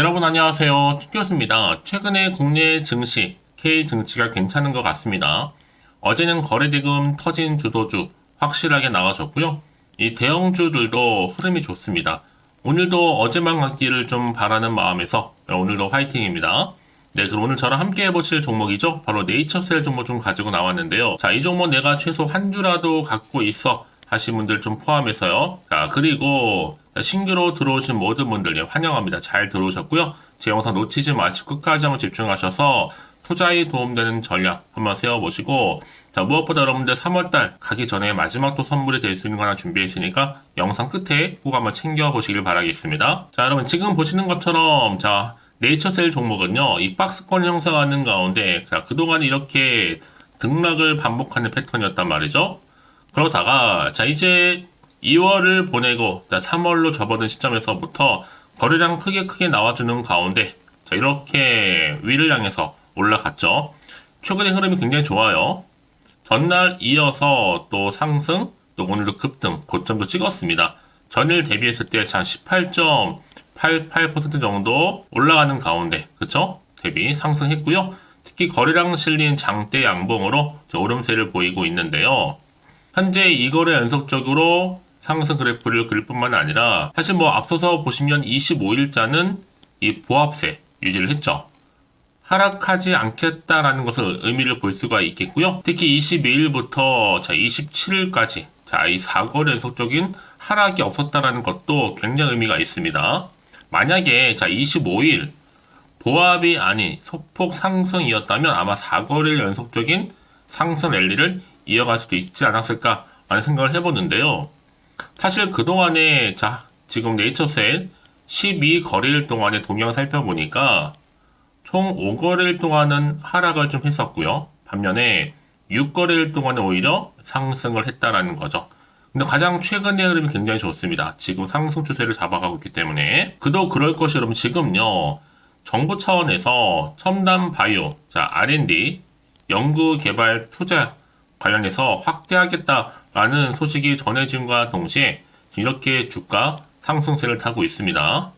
여러분 안녕하세요. 축교수입니다. 최근에 국내 증시, K 증시가 괜찮은 것 같습니다. 어제는 거래대금 터진 주도주 확실하게 나와줬고요. 이 대형주들도 흐름이 좋습니다. 오늘도 어제만 같기를 좀 바라는 마음에서 오늘도 화이팅입니다. 네, 그럼 오늘 저랑 함께 해보실 종목이죠. 바로 네이처셀 종목 좀 가지고 나왔는데요. 자, 이 종목 내가 최소 한 주라도 갖고 있어 하신 분들 좀 포함해서요. 자, 그리고 신규로 들어오신 모든 분들 환영합니다. 잘 들어오셨고요. 제 영상 놓치지 마시고 끝까지 한번 집중하셔서 투자에 도움되는 전략 한번 세워보시고, 자, 무엇보다 여러분들 3월달 가기 전에 마지막 또 선물이 될 수 있는 거 하나 준비했으니까 영상 끝에 꼭 한번 챙겨보시길 바라겠습니다. 자, 여러분 지금 보시는 것처럼 자, 네이처셀 종목은요, 이 박스권 형성하는 가운데 자, 그동안 이렇게 등락을 반복하는 패턴이었단 말이죠. 그러다가 자, 이제 2월을 보내고 3월로 접어든 시점에서부터 거래량 크게 나와주는 가운데 자, 이렇게 위를 향해서 올라갔죠. 최근의 흐름이 굉장히 좋아요. 전날 이어서 또 상승, 또 오늘도 급등, 고점도 찍었습니다. 전일 대비했을 때 한 18.88% 정도 올라가는 가운데, 그쵸? 대비 상승했고요. 특히 거래량 실린 장대 양봉으로 오름세를 보이고 있는데요. 현재 이거래 연속적으로 상승 그래프를 그릴 뿐만 아니라 사실 앞서서 보시면 25일자는 이 보합세 유지를 했죠. 하락하지 않겠다라는 것을 의미를 볼 수가 있겠고요. 특히 22일부터 27일까지 이 4거래 연속적인 하락이 없었다라는 것도 굉장히 의미가 있습니다. 만약에 25일 보합이 아닌 소폭 상승이었다면 아마 4거래 연속적인 상승 랠리를 이어갈 수도 있지 않았을까 라는 생각을 해보는데요. 사실 그동안에 지금 네이처셀 12거래일 동안의 동향을 살펴보니까 총 5거래일 동안은 하락을 좀 했었고요. 반면에 6거래일 동안은 오히려 상승을 했다라는 거죠. 근데 가장 최근의 흐름이 굉장히 좋습니다. 지금 상승 추세를 잡아가고 있기 때문에 그도 그럴 것이 여러분 지금요. 정부 차원에서 첨단 바이오, R&D, 연구 개발 투자 관련해서 확대하겠다라는 소식이 전해짐과 동시에 이렇게 주가 상승세를 타고 있습니다.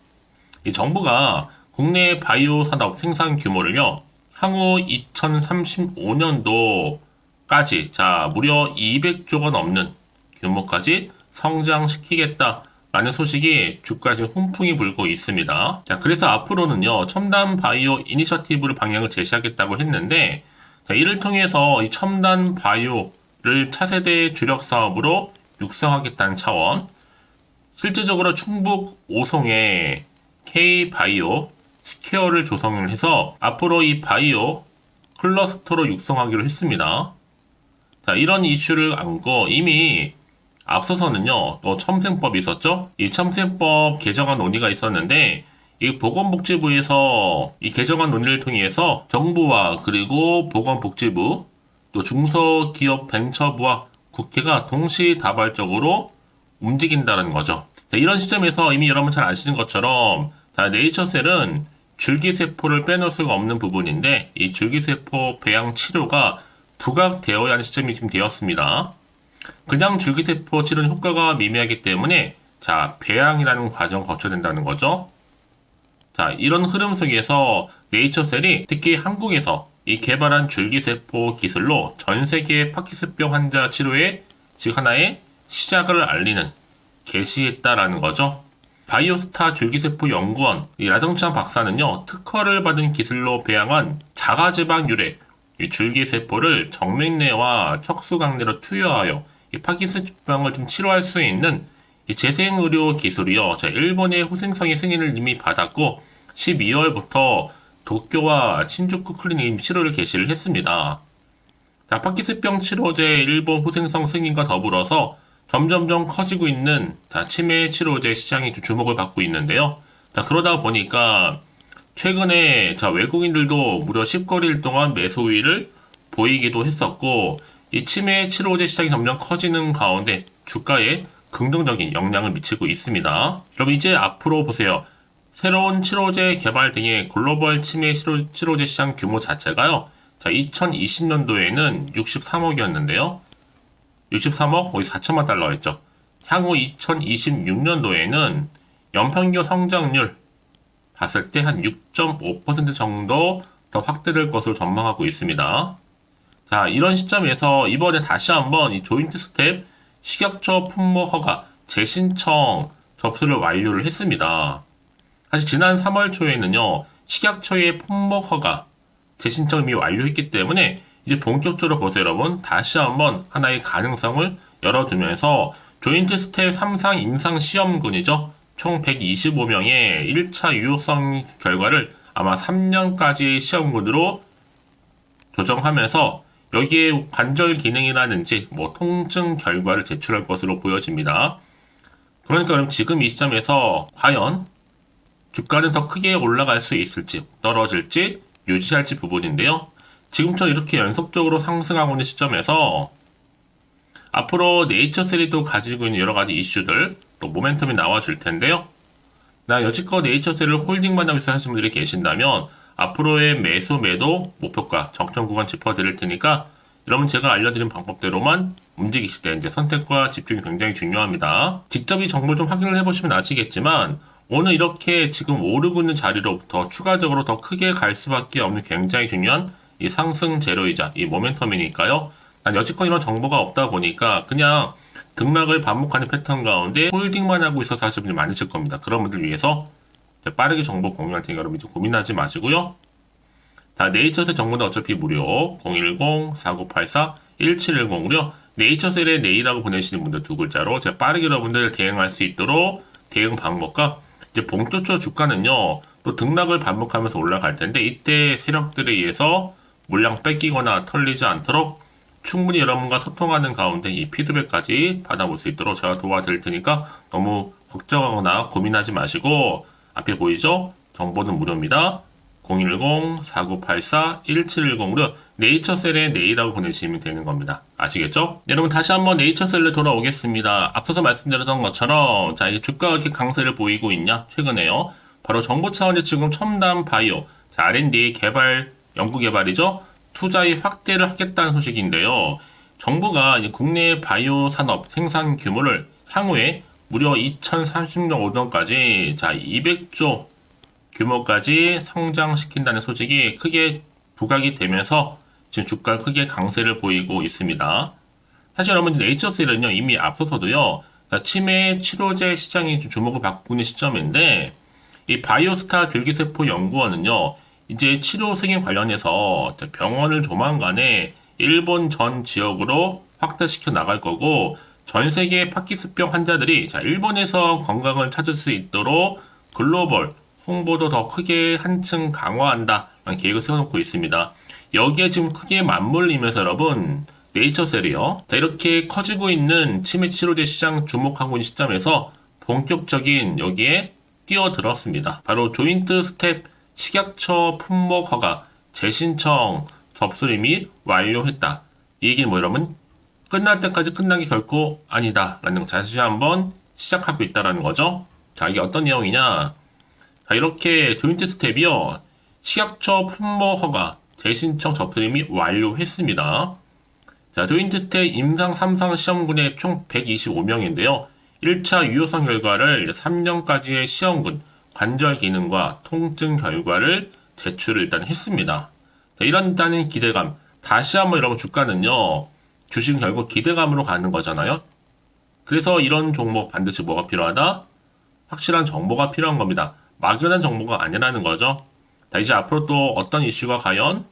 이 정부가 국내 바이오 산업 생산 규모를요, 향후 2035년도까지 무려 200조가 넘는 규모까지 성장시키겠다라는 소식이 주가에 지금 훈풍이 불고 있습니다. 자, 그래서 앞으로는요, 첨단 바이오 이니셔티브를 방향을 제시하겠다고 했는데, 자, 이를 통해서 이 첨단 바이오를 차세대 주력 사업으로 육성하겠다는 차원, 실질적으로 충북 오송에 K-바이오 스퀘어를 조성을 해서 앞으로 이 바이오 클러스터로 육성하기로 했습니다. 자, 이런 이슈를 안고 이미 앞서서는요, 또 첨생법이 있었죠? 이 첨생법 개정안 논의가 있었는데, 이 보건복지부에서 이 개정안 논의를 통해서 정부와 그리고 보건복지부, 또 중소기업벤처부와 국회가 동시다발적으로 움직인다는 거죠. 자, 이런 시점에서 이미 여러분 잘 아시는 것처럼 네이처셀은 줄기세포를 빼놓을 수가 없는 부분인데 이 줄기세포 배양 치료가 부각되어야 하는 시점이 지금 되었습니다. 그냥 줄기세포 치료는 효과가 미미하기 때문에 배양이라는 과정을 거쳐야 된다는 거죠. 자, 이런 흐름 속에서 네이처셀이 특히 한국에서 이 개발한 줄기세포 기술로 전 세계 파킨슨병 환자 치료에 즉 하나의 시작을 알리는 개시했다라는 거죠. 바이오스타 줄기세포 연구원 이 라정찬 박사는요, 특허를 받은 기술로 배양한 자가지방 유래 이 줄기세포를 정맥내와 척수강내로 투여하여 이 파킨슨병을 좀 치료할 수 있는 이 재생의료 기술이요. 일본의 후생성의 승인을 이미 받았고 12월부터 도쿄와 신주쿠 클리닉 치료를 개시를 했습니다. 파킨슨병 치료제 일본 후생성 승인과 더불어서 점점점 커지고 있는 치매 치료제 시장이 주목을 받고 있는데요. 그러다 보니까 최근에 외국인들도 무려 10거래일 동안 매수 우위를 보이기도 했었고 이 치매 치료제 시장이 점점 커지는 가운데 주가에 긍정적인 영향을 미치고 있습니다. 여러분 이제 앞으로 보세요. 새로운 치료제 개발 등의 글로벌 치매 치료제 시장 규모 자체가요. 2020년도에는 63억이었는데요. 63억 거의 4천만 달러였죠. 향후 2026년도에는 연평균 성장률 봤을 때 한 6.5% 정도 더 확대될 것으로 전망하고 있습니다. 자, 이런 시점에서 이번에 다시 한번 이 조인트 스텝 식약처 품목 허가 재신청 접수를 완료를 했습니다. 사실 지난 3월 초에는요, 식약처의 품목 허가 재신청을 이미 완료했기 때문에 이제 본격적으로 보세요, 여러분. 다시 한번 하나의 가능성을 열어두면서 조인트 스텝 3상 임상 시험군이죠. 총 125명의 1차 유효성 결과를 아마 3년까지 시험군으로 조정하면서 여기에 관절 기능이라든지 뭐 통증 결과를 제출할 것으로 보여집니다. 그러니까 그럼 지금 이 시점에서 과연 주가는 더 크게 올라갈 수 있을지 떨어질지 유지할지 부분인데요. 지금처럼 이렇게 연속적으로 상승하고 있는 시점에서 앞으로 네이처셀이 또 가지고 있는 여러 가지 이슈들 또 모멘텀이 나와줄 텐데요. 나 여지껏 네이처셀을 홀딩만 하면서 하시는 분들이 계신다면 앞으로의 매수 매도 목표가 적정 구간 짚어드릴 테니까 여러분 제가 알려드린 방법대로만 움직이실 때 이제 선택과 집중이 굉장히 중요합니다. 직접 이 정보를 좀 확인을 해보시면 아시겠지만 오늘 이렇게 지금 오르고 있는 자리로부터 추가적으로 더 크게 갈 수밖에 없는 굉장히 중요한 이 상승 재료이자 이 모멘텀이니까요. 난 여지껏 이런 정보가 없다 보니까 그냥 등락을 반복하는 패턴 가운데 홀딩만 하고 있어서 하시는 분이 많으실 겁니다. 그런 분들 위해서 빠르게 정보 공유할 테니까 여러분 좀 고민하지 마시고요. 자, 네이처셀 정보는 어차피 무료 010-4984-1710으로 네이처셀의 네이라고 보내시는 분들 두 글자로 제가 빠르게 여러분들 대응할 수 있도록 대응 방법과 이제 본격적으로 주가는요 또 등락을 반복하면서 올라갈 텐데 이때 세력들에 의해서 물량 뺏기거나 털리지 않도록 충분히 여러분과 소통하는 가운데 이 피드백까지 받아볼 수 있도록 제가 도와드릴 테니까 너무 걱정하거나 고민하지 마시고 앞에 보이죠? 정보는 무료입니다. 010-4984-1710으로 네이처셀의 네이라고 보내시면 되는 겁니다. 아시겠죠? 여러분 다시 한번 네이처셀로 돌아오겠습니다. 앞서서 말씀드렸던 것처럼 자, 이 주가가 이렇게 강세를 보이고 있냐? 최근에요. 바로 정부 차원의 지금 첨단 바이오, 자, R&D 개발, 연구 개발이죠. 투자의 확대를 하겠다는 소식인데요. 정부가 이제 국내 바이오 산업 생산 규모를 향후에 무려 2030년까지 자 200조 규모까지 성장시킨다는 소식이 크게 부각이 되면서 지금 주가 크게 강세를 보이고 있습니다. 사실 여러분 네이처셀은요 이미 앞서서도요 치매 치료제 시장이 주목을 받고 있는 시점인데 이 바이오스타 줄기세포 연구원은요 이제 치료 승인 관련해서 병원을 조만간에 일본 전 지역으로 확대시켜 나갈 거고 전 세계 파키스병 환자들이 자 일본에서 건강을 찾을 수 있도록 글로벌 홍보도 더 크게 한층 강화한다라는 계획을 세워놓고 있습니다. 여기에 지금 크게 맞물리면서 여러분 네이처셀이요. 자, 이렇게 커지고 있는 치매 치료제 시장 주목하고 있는 시점에서 본격적인 여기에 뛰어들었습니다. 바로 조인트 스텝 식약처 품목 허가 재신청 접수를 이미 완료했다. 이 얘기는 뭐 여러분? 끝날 때까지 끝난 게 결코 아니다 라는 거 다시 한번 시작하고 있다라는 거죠. 자, 이게 어떤 내용이냐? 자, 이렇게 조인트 스텝이요. 식약처 품목 허가 재신청 접수를 이미 완료했습니다. 자, 조인트 스텝 임상 3상 시험군의 총 125명인데요. 1차 유효성 결과를 3년까지의 시험군 관절 기능과 통증 결과를 제출을 일단 했습니다. 자, 이런다는 기대감. 다시 한번 여러분 주가는요. 주식 결국 기대감으로 가는 거잖아요. 그래서 이런 종목 반드시 뭐가 필요하다? 확실한 정보가 필요한 겁니다. 막연한 정보가 아니라는 거죠. 자, 이제 앞으로 또 어떤 이슈가 과연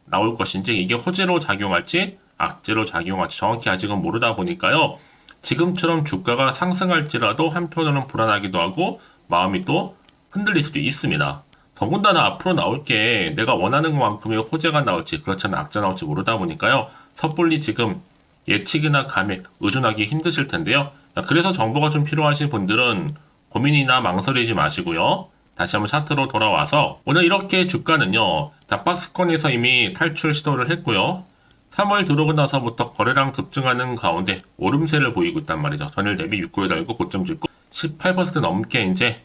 나올 것인지 이게 호재로 작용할지 악재로 작용할지 정확히 아직은 모르다 보니까요. 지금처럼 주가가 상승할지라도 한편으로는 불안하기도 하고 마음이 또 흔들릴 수도 있습니다. 더군다나 앞으로 나올 게 내가 원하는 만큼의 호재가 나올지 그렇지 않은 악재가 나올지 모르다 보니까요. 섣불리 지금 예측이나 감에 의존하기 힘드실 텐데요. 그래서 정보가 좀 필요하신 분들은 고민이나 망설이지 마시고요. 다시 한번 차트로 돌아와서 오늘 이렇게 주가는요. 박스권에서 이미 탈출 시도를 했고요. 3월 들어오고 나서부터 거래량 급증하는 가운데 오름세를 보이고 있단 말이죠. 전일 대비 6개월 달고 고점 찍고 18% 넘게 이제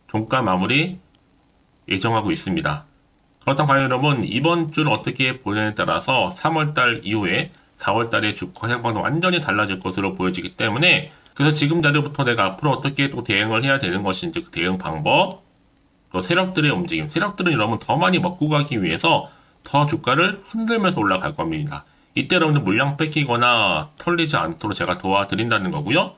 종가 마무리 예정하고 있습니다. 그렇다면 과연 여러분 이번 주를 어떻게 보느냐에 따라서 3월달 이후에 4월달의 주가 향방도 완전히 달라질 것으로 보여지기 때문에 그래서 지금 자리부터 내가 앞으로 어떻게 또 대응을 해야 되는 것인지 그 대응 방법 또 세력들의 움직임, 세력들은 여러분 더 많이 먹고 가기 위해서 더 주가를 흔들면서 올라갈 겁니다. 이때 여러분들 물량 뺏기거나 털리지 않도록 제가 도와드린다는 거고요.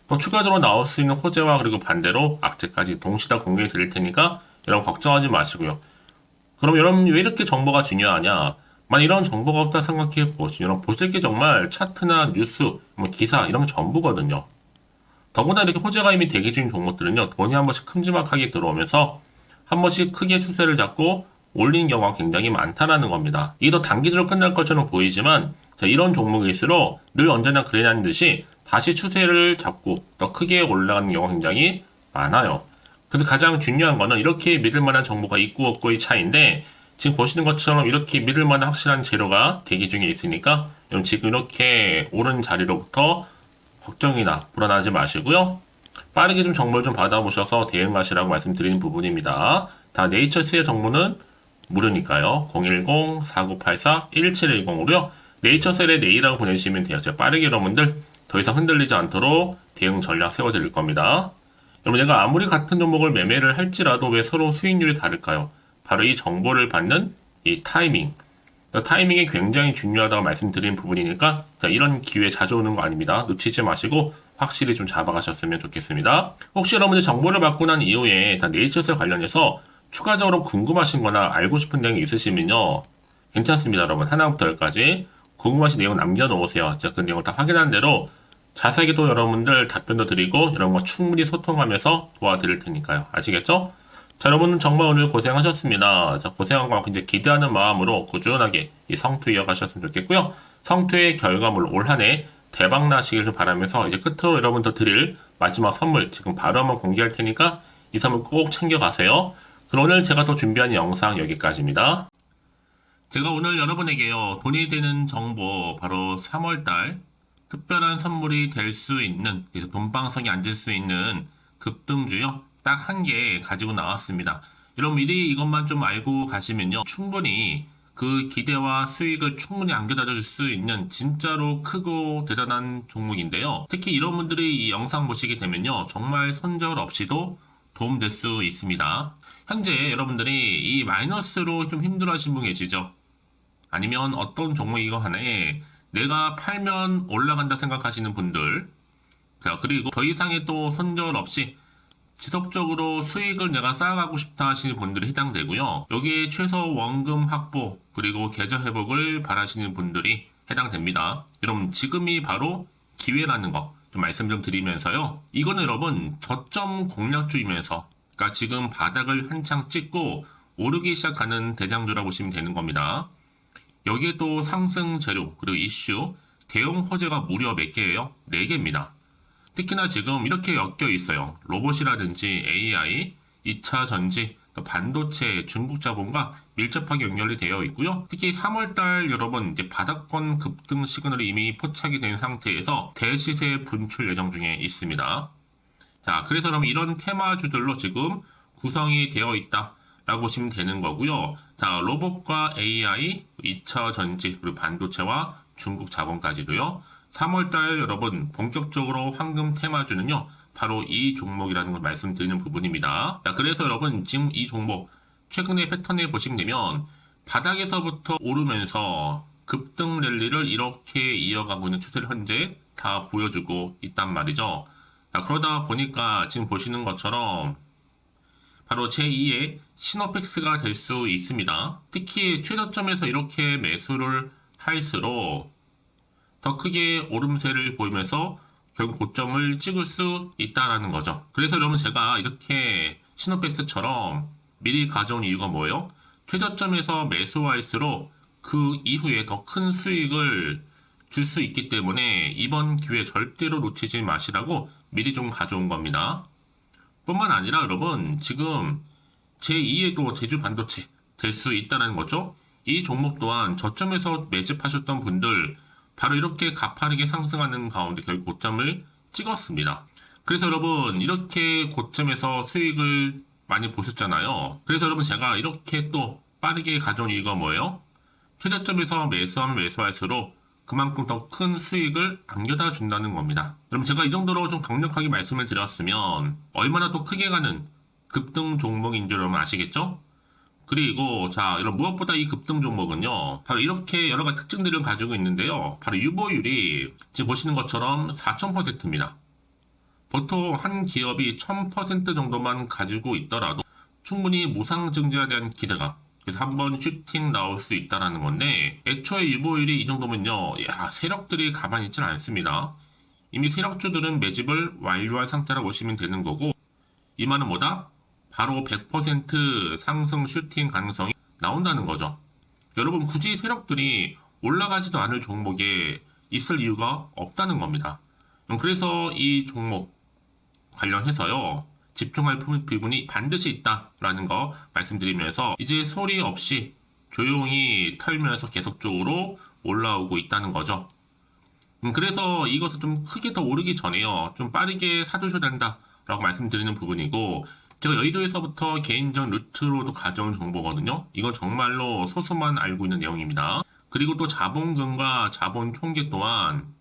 또 추가적으로 나올 수 있는 호재와 그리고 반대로 악재까지 동시에 다 공개해 드릴 테니까 여러분 걱정하지 마시고요. 그럼 여러분 왜 이렇게 정보가 중요하냐? 만약 이런 정보가 없다 생각해 보시면 여러분 보실 게 정말 차트나 뉴스, 뭐 기사 이런 게 전부거든요. 더구나 이렇게 호재가 이미 대기 중인 종목들은요, 돈이 한 번씩 큼지막하게 들어오면서 한 번씩 크게 추세를 잡고 올린 경우가 굉장히 많다라는 겁니다. 이게 더 단기적으로 끝날 것처럼 보이지만, 자, 이런 종목일수록 늘 언제나 그래야하는 듯이 다시 추세를 잡고 더 크게 올라가는 경우가 굉장히 많아요. 그래서 가장 중요한 거는 이렇게 믿을 만한 정보가 있고 없고의 차이인데, 지금 보시는 것처럼 이렇게 믿을 만한 확실한 재료가 대기 중에 있으니까, 여러분 지금 이렇게 오른 자리로부터 걱정이나 불안하지 마시고요. 빠르게 좀 정보를 좀 받아보셔서 대응하시라고 말씀드리는 부분입니다. 다 네이처스의 정보는 무료니까요. 010-4984-1710으로요. 네이처셀의 네이라고 보내주시면 돼요. 제가 빠르게 여러분들 더 이상 흔들리지 않도록 대응 전략 세워드릴 겁니다. 여러분 내가 아무리 같은 종목을 매매를 할지라도 왜 서로 수익률이 다를까요? 바로 이 정보를 받는 이 타이밍. 타이밍이 굉장히 중요하다고 말씀드린 부분이니까 자, 이런 기회 자주 오는 거 아닙니다. 놓치지 마시고 확실히 좀 잡아가셨으면 좋겠습니다. 혹시 여러분들 정보를 받고 난 이후에 다 네이처셀 관련해서 추가적으로 궁금하신 거나 알고 싶은 내용이 있으시면요. 괜찮습니다, 여러분. 하나부터 열까지 궁금하신 내용 남겨놓으세요. 제가 그 내용을 다 확인한 대로 자세하게 또 여러분들 답변도 드리고 여러분과 충분히 소통하면서 도와드릴 테니까요. 아시겠죠? 자, 여러분 정말 오늘 고생하셨습니다. 자, 고생한 만큼 이제 기대하는 마음으로 꾸준하게 이 성투 이어가셨으면 좋겠고요. 성투의 결과물 올 한 해 대박 나시길 바라면서 이제 끝으로 여러분들 드릴 마지막 선물 지금 바로 한번 공개할 테니까 이 선물 꼭 챙겨가세요. 그럼 오늘 제가 또 준비한 영상 여기까지입니다. 제가 오늘 여러분에게요 돈이 되는 정보 바로 3월달 특별한 선물이 될 수 있는 그래서 돈방석에 앉을 수 있는 급등주요 딱 한 개 가지고 나왔습니다. 여러분 미리 이것만 좀 알고 가시면요 충분히 그 기대와 수익을 충분히 안겨다 줄 수 있는 진짜로 크고 대단한 종목인데요. 특히 이런 분들이 이 영상 보시게 되면요 정말 손절 없이도 도움될 수 있습니다. 현재 여러분들이 이 마이너스로 좀 힘들어하시는 분 계시죠? 아니면 어떤 종목이고 하나에 내가 팔면 올라간다 생각하시는 분들, 자, 그리고 더 이상의 또 손절 없이 지속적으로 수익을 내가 쌓아가고 싶다 하시는 분들이 해당되고요. 여기에 최소 원금 확보, 그리고 계좌 회복을 바라시는 분들이 해당됩니다. 여러분, 지금이 바로 기회라는 거 좀 말씀 좀 드리면서요. 이거는 여러분, 저점 공략주이면서, 그러니까 지금 바닥을 한창 찍고 오르기 시작하는 대장주라고 보시면 되는 겁니다. 여기에 또 상승 재료, 그리고 이슈, 대형 호재가 무려 몇 개예요? 4개입니다. 특히나 지금 이렇게 엮여 있어요. 로봇이라든지 AI, 2차 전지, 반도체, 중국 자본과 밀접하게 연결이 되어 있고요. 특히 3월달 여러분 이제 바닥권 급등 시그널이 이미 포착이 된 상태에서 대시세 분출 예정 중에 있습니다. 자, 그래서 그럼 이런 테마주들로 지금 구성이 되어 있다. 라고 보시면 되는 거고요. 자, 로봇과 AI, 2차 전지, 그리고 반도체와 중국 자본까지도요. 3월달 여러분 본격적으로 황금 테마주는요. 바로 이 종목이라는 걸 말씀드리는 부분입니다. 자, 그래서 여러분 지금 이 종목 최근의 패턴을 보시면 되면 바닥에서부터 오르면서 급등 랠리를 이렇게 이어가고 있는 추세를 현재 다 보여주고 있단 말이죠. 자, 그러다 보니까 지금 보시는 것처럼 바로 제2의 시노펙스가 될 수 있습니다. 특히 최저점에서 이렇게 매수를 할수록 더 크게 오름세를 보이면서 결국 고점을 찍을 수 있다는 거죠. 그래서 여러분 제가 이렇게 시노펙스처럼 미리 가져온 이유가 뭐예요? 최저점에서 매수할수록 그 이후에 더 큰 수익을 줄 수 있기 때문에 이번 기회 절대로 놓치지 마시라고 미리 좀 가져온 겁니다. 뿐만 아니라 여러분 지금 제2의 또 제주 반도체 될 수 있다는 거죠. 이 종목 또한 저점에서 매집하셨던 분들 바로 이렇게 가파르게 상승하는 가운데 결국 고점을 찍었습니다. 그래서 여러분 이렇게 고점에서 수익을 많이 보셨잖아요. 그래서 여러분 제가 이렇게 또 빠르게 가져온 이유가 뭐예요? 최저점에서 매수하면 매수할수록 그만큼 더 큰 수익을 안겨다 준다는 겁니다. 여러분 제가 이 정도로 좀 강력하게 말씀을 드렸으면 얼마나 또 크게 가는 급등 종목인 줄 여러분 아시겠죠? 그리고 자, 이런 무엇보다 이 급등 종목은요, 바로 이렇게 여러 가지 특징들을 가지고 있는데요. 바로 유보율이 지금 보시는 것처럼 4000%입니다. 보통 한 기업이 1000% 정도만 가지고 있더라도 충분히 무상증자에 대한 기대감, 그래서 한번 슈팅 나올 수 있다라는 건데, 애초에 유보율이 이 정도면요, 야, 세력들이 가만히 있지는 않습니다. 이미 세력주들은 매집을 완료한 상태라고 보시면 되는 거고, 이 말은 뭐다? 바로 100% 상승 슈팅 가능성이 나온다는 거죠. 여러분, 굳이 세력들이 올라가지도 않을 종목에 있을 이유가 없다는 겁니다. 그래서 이 종목 관련해서요, 집중할 부분이 반드시 있다라는 거 말씀드리면서, 이제 소리 없이 조용히 털면서 계속적으로 올라오고 있다는 거죠. 그래서 이것을 좀 크게 더 오르기 전에요, 좀 빠르게 사두셔야 된다라고 말씀드리는 부분이고, 제가 여의도에서부터 개인적 루트로도 가져온 정보거든요. 이건 정말로 소수만 알고 있는 내용입니다. 그리고 또 자본금과 자본 총계 또한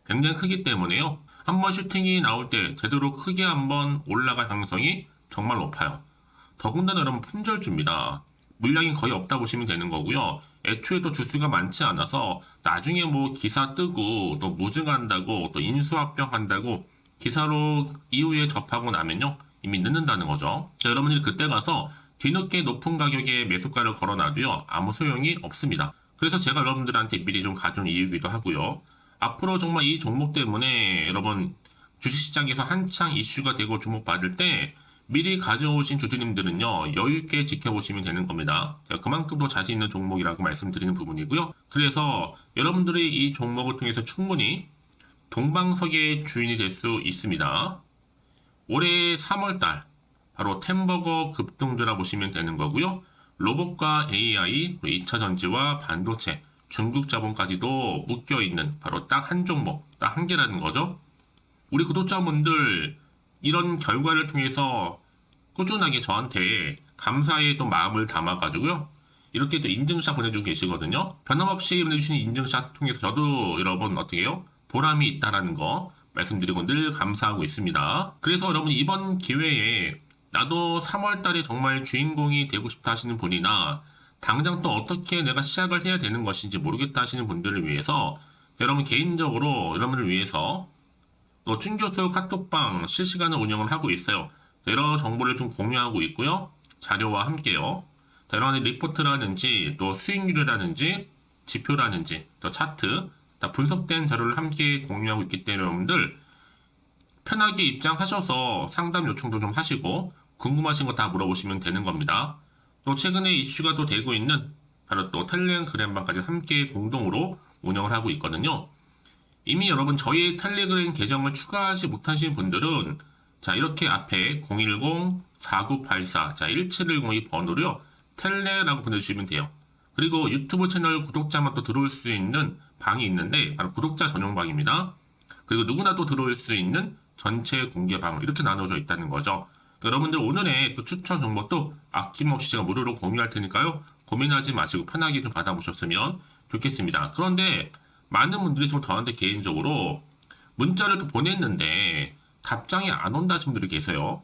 굉장히 크기 때문에요, 한번 슈팅이 나올 때 제대로 크게 한번 올라갈 가능성이 정말 높아요. 더군다나 여러분, 품절주입니다. 물량이 거의 없다 보시면 되는 거고요. 애초에 또 주수가 많지 않아서 나중에 뭐 기사 뜨고 또 무증한다고 또 인수합병한다고 기사로 이후에 접하고 나면요, 이미 늦는다는 거죠. 자, 여러분들이 그때 가서 뒤늦게 높은 가격에 매수가를 걸어놔도요, 아무 소용이 없습니다. 그래서 제가 여러분들한테 미리 좀 가져온 이유기도 하고요. 앞으로 정말 이 종목 때문에 여러분 주식시장에서 한창 이슈가 되고 주목받을 때 미리 가져오신 주주님들은요, 여유있게 지켜보시면 되는 겁니다. 그만큼 더 자신 있는 종목이라고 말씀드리는 부분이고요. 그래서 여러분들이 이 종목을 통해서 충분히 동방석의 주인이 될 수 있습니다. 올해 3월달 바로 템버거 급등주라 보시면 되는 거고요. 로봇과 AI, 2차전지와 반도체, 중국 자본까지도 묶여있는 바로 딱 한 종목, 딱 한 개라는 거죠. 우리 구독자분들 이런 결과를 통해서 꾸준하게 저한테 감사의 또 마음을 담아가지고요, 이렇게 또 인증샷 보내주고 계시거든요. 변함없이 보내주시는 인증샷 통해서 저도 여러분 어떻게 해요? 보람이 있다라는 거 말씀드리고 늘 감사하고 있습니다. 그래서 여러분, 이번 기회에 나도 3월달에 정말 주인공이 되고 싶다 하시는 분이나 당장 또 어떻게 내가 시작을 해야 되는 것인지 모르겠다 하시는 분들을 위해서, 여러분 개인적으로 여러분을 위해서 또 춘교수 카톡방 실시간으로 운영을 하고 있어요. 여러 정보를 좀 공유하고 있고요, 자료와 함께요. 여러 가지 리포트라든지 또 수익률이라든지 지표라든지 또 차트, 다 분석된 자료를 함께 공유하고 있기 때문에 여러분들 편하게 입장하셔서 상담 요청도 좀 하시고 궁금하신 거 다 물어보시면 되는 겁니다. 또 최근에 이슈가 또 되고 있는 바로 또 텔레그램방까지 함께 공동으로 운영을 하고 있거든요. 이미 여러분 저희 텔레그램 계정을 추가하지 못하신 분들은 자, 이렇게 앞에 010-4984 자 1710이 번호로요, 텔레라고 보내주시면 돼요. 그리고 유튜브 채널 구독자만 또 들어올 수 있는 방이 있는데 바로 구독자 전용 방입니다. 그리고 누구나 또 들어올 수 있는 전체 공개 방, 이렇게 나눠져 있다는 거죠. 여러분들 오늘의 또 추천 정보도 아낌없이 제가 무료로 공유할 테니까요, 고민하지 마시고 편하게 좀 받아보셨으면 좋겠습니다. 그런데 많은 분들이 좀 저한테 개인적으로 문자를 또 보냈는데 답장이 안 온다 하시는 분들이 계세요.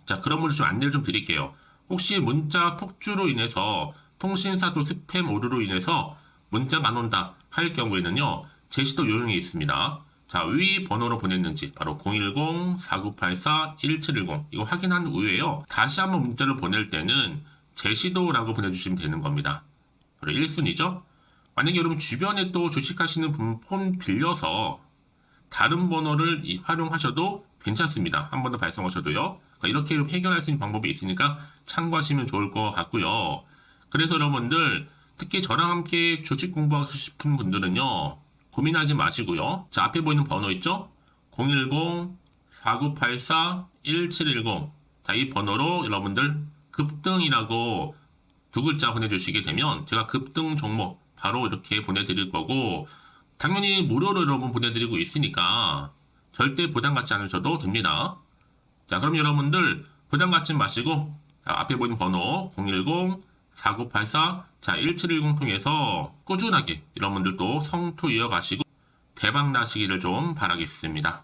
자, 그런 분들 좀 안내를 좀 드릴게요. 혹시 문자 폭주로 인해서 통신사도 스팸 오류로 인해서 문자가 안 온다 할 경우에는요, 제시도 요령이 있습니다. 자, 위 번호로 보냈는지 바로 010-4984-1710 이거 확인한 후에요, 다시 한번 문자를 보낼 때는 제시도라고 보내주시면 되는 겁니다. 바로 1순위죠. 만약에 여러분 주변에 또 주식하시는 분 폰 빌려서 다른 번호를 활용하셔도 괜찮습니다. 한 번 더 발송하셔도요. 그러니까 이렇게 해결할 수 있는 방법이 있으니까 참고하시면 좋을 것 같고요. 그래서 여러분들 특히 저랑 함께 주식 공부하고 싶은 분들은요, 고민하지 마시고요. 자, 앞에 보이는 번호 있죠? 010-4984-1710 자, 이 번호로 여러분들 급등이라고 두 글자 보내주시게 되면 제가 급등 종목 바로 이렇게 보내드릴 거고, 당연히 무료로 여러분 보내드리고 있으니까 절대 부담 갖지 않으셔도 됩니다. 자, 그럼 여러분들 부담 갖지 마시고, 자, 앞에 보이는 번호 010-4984 자 1710 통해서 꾸준하게 여러분들도 성투 이어가시고 대박 나시기를 좀 바라겠습니다.